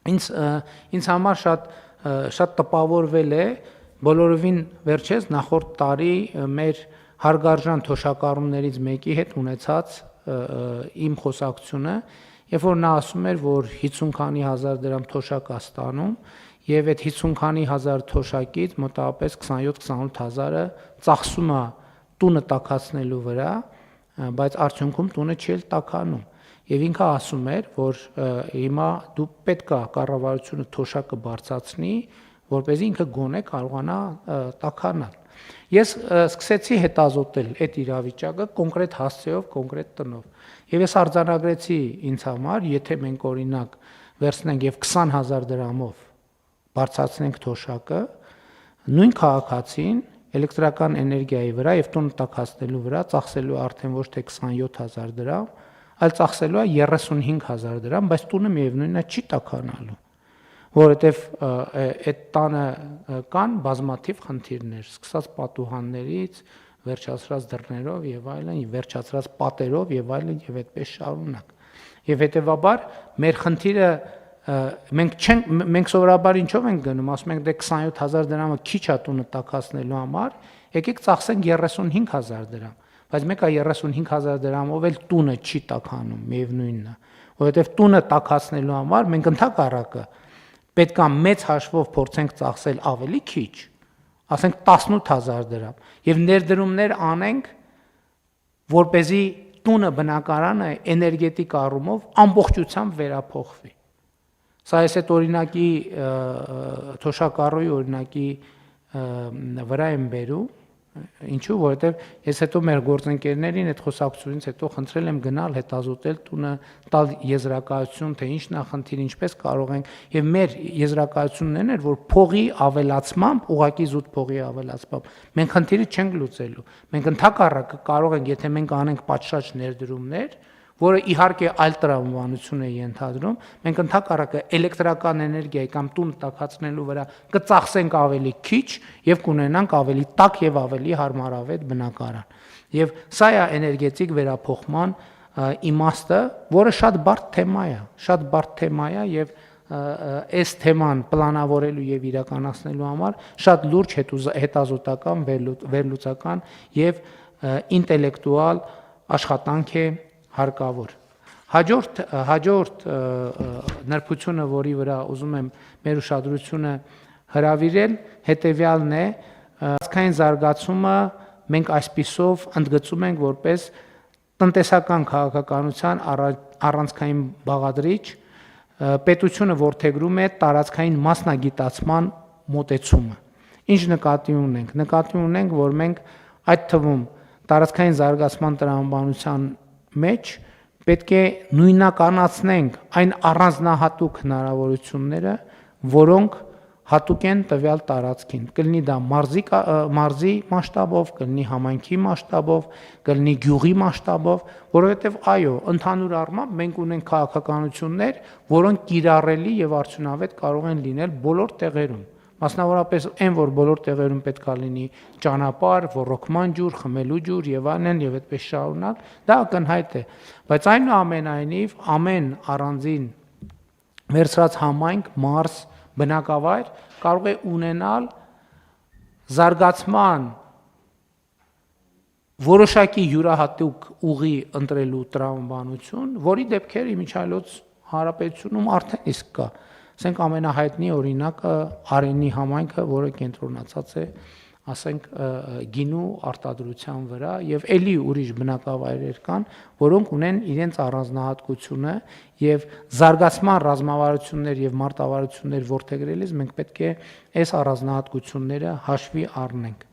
Ինձ համար շատ տպավորվել է բոլորովին վերջերս նախորդ տարի մեր հարգարժան թոշակառուներից մեկի հետ ունեցած իմ խոսակցությունը, երբ որ նա ասում էր, որ 50 քանի հազար դրամ թոշակ է ստանում եւ այդ 50 քանի հազար թոշակից մոտավորապես 27-28 հազարը ծախսում է տունը տաքացնելու վրա, բայց արդյունքում տունը չի էլ տաքանում։ Եվ ինքը ասում էր, որ հիմա դու պետք է կառավարությունը թոշակը բարձրացնի, որպեսզի ինքը գոնե կարողանա տաքանալ։ Ես սկսեցի հետազոտել այդ իրավիճակը կոնկրետ հասցեով, կոնկրետ տնով։ Եվ ես արձանագրեցի ինձ համար, եթե մենք օրինակ վերցնենք եւ 20,000 դրամով բարձրացնենք թոշակը, նույն քաղաքացին էլեկտրական էներգիայի վրա եւ տուն տաքացնելու վրա ծախսելու արդեն ոչ թե 27,000 դրամ, այլ ծախսելու է 35,000 դրամ, բայց տունը միևնույնն է չի տաքանալու, որովհետեւ այդ տանը կան բազմաթիվ խնդիրներ, սկսած պատուհաններից, վերջացրած դռներով եւ այլն, վերջացրած պատերով եւ այլն եւ այդպես շարունակ։ Եվ հետեւաբար մեր խնդիրը մենք սովորաբար ինչով ենք գնում, ասում ենք դե 27,000 դրամը քիչ է տունը տաքացնելու համար, եկեք ծախսենք 35,000 դրամ, բայց մեկը 35,000 դրամով էլ տունը չի տաքանում, միևնույնն է, որովհետև տունը տաքացնելու համար մենք ընդհակառակը պետք է մեծ հաշվով փորձենք ծախսել ավելի քիչ, ասենք 18,000 դրամ, եւ ներդրումներ անենք, որպեսզի տունը բնակարանը էներգետիկ առումով ամբողջությամբ վերափոխվի։ Սա ես այդ օրինակի թոշակառուի օրինակի վրա եմ բերում, ինչու, որովհետև ես հետո մեր գործընկերներին այդ խոսակցությունից հետո խնդրել եմ գնալ հետազոտել տունը, տալ եզրակացություն, թե ինչն է խնդիրը, ինչպես կարող ենք, եւ մեր եզրակացությունն էր, որ փողի ավելացմամբ, ուղղակի զուտ փողի ավելացմամբ մենք խնդիրը չենք լուծելու։ Մենք ընդհակառակը կարող ենք, եթե մենք անենք պատշաճ ներդրումներ, որը իհարկե այլ տրամաբանություն է ենթադրում, մենք ընդհակառակը էլեկտրական էներգիայի կամ տուն տաքացնելու վրա կծախսենք ավելի քիչ եւ կունենանք ավելի տաք եւ ավելի հարմարավետ բնակարան։ Եվ սա է էներգետիկ վերափոխման իմաստը, որը շատ բարդ թեմա է եւ այս թեման պլանավորելու եւ իրականացնելու համար շատ լուրջ հետազոտական, վերլուծական եւ ինտելեկտուալ աշխատանք է հարկավոր։ Հաջորդ նրբությունը, որի վրա ուզում եմ մեր ուշադրությունը հրավիրել, հետևյալն է, ազգային զարգացումը մենք այսպիսով ընդգծում ենք որպես տնտեսական քաղաքականության առանցքային բաղադրիչ, պետությունը որդեգրում է տարածքային մասնագիտացման մոտեցումը։ Ինչ նկատի ունենք։ Նկատի ունենք, որ մենք այդ թվում տարածքային զարգացման տրամաբանության մեջ պետք է նույնականացնենք այն առանձնահատուկ հնարավորությունները, որոնք հատուկ են տվյալ տարածքին։ Կլինի դա մարզի մասշտաբով, կլինի համայնքի մասշտաբով, կլինի գյուղի մասշտաբով, որովհետև այո, ընդհանուր առմամբ մենք ունենք քաղաքականություններ, որոնք կիրառելի եւ արդյունավետ կարող են լինել բոլոր տեղերում։ Մասնավորապես այն, որ բոլոր տեղերում պետք է լինի ճանապարհ, ոռոգման ջուր, խմելու ջուր եւ այլն եւ այդպես շարունակ, դա ակնհայտ է, բայց այնուամենայնիվ ամեն առանձին վերցրած համայնք, մարզ, բնակավայր կարող է ունենալ զարգացման որոշակի յուրահատուկ ուղի ընտրելու տրամաբանություն, որի դեպքեր իմիջիայլոց հանրապետությունում արդեն իսկ կա։ Ասենք ամենահայտնի օրինակը Արենի համայնքը, որը կենտրոնացած է, ասենք գինու արտադրության վրա եւ ելի ուրիշ բնակավայրեր կան, որոնք ունեն իրենց առանձնահատկությունը եւ զարգացման ռազմավարություններ եւ մարտավարություններ որդեգրելիս մենք պետք է այս առանձնահատկությունները հաշվի առնենք։